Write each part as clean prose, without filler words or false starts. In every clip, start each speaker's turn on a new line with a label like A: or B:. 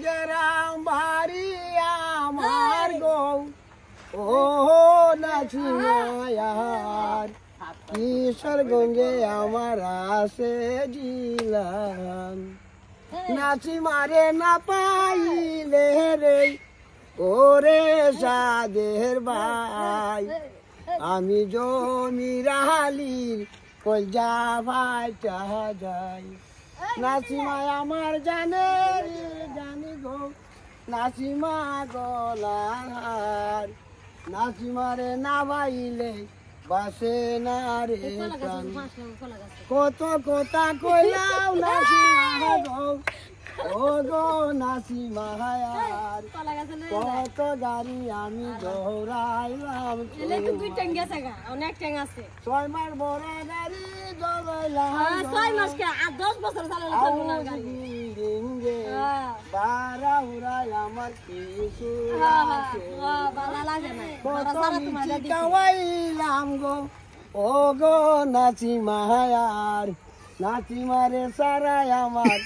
A: গ্রাম বাড়ি আমার গো ও নাচিমায়ার কিশোরগঞ্জে আমার আছে জিলান নাচিমারে না পাইলে রে ওরে সাদের ভাই আমি জমিরালির কলজা ভাই চাহা যাই নাচিমায় আমার জানে জানি গো নাচিমা গলার হার নাচিমারে না ভাইলে বাসে না রে কত কথা কইলাও নাচিমা গো ও গো নাচিমায়ার কত গাড়ি আমি দৌড়াইলাম 6 মাস বড় গাড়ি দৌড়াইলাম
B: 6 মাস কে 10 বছর চালালে
A: বারা উড়াই আমার কিছু কাওয়াইলাম গো ও গো নাচিমায়ার নাচিমারে সারাই আমার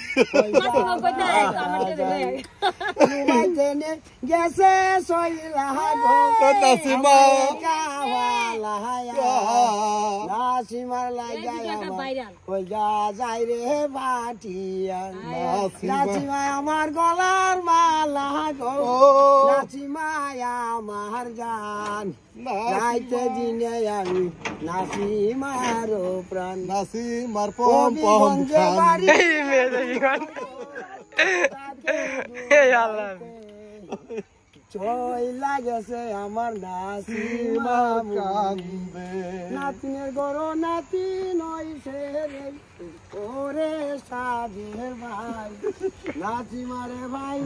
A: গেছে সইলা গো নাচিমার লাগাই আমার যাই রে বাটিয়া নাচিমা আমার গলার মালা গো নাচিমায় আমার জান রাইতে দিনে আমি নাচিমার প্রাণ
C: নাচিমার পম পম খান
A: চইলা গেছে আমার নাচিমা কান্দে নাতিনের গরো নাতি নইছে রে ওরে সাধের ভাই নাচিমারে ভাই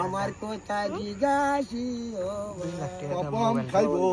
A: আমার কোথায় জিজ্ঞাসি ও
C: পম খাইবো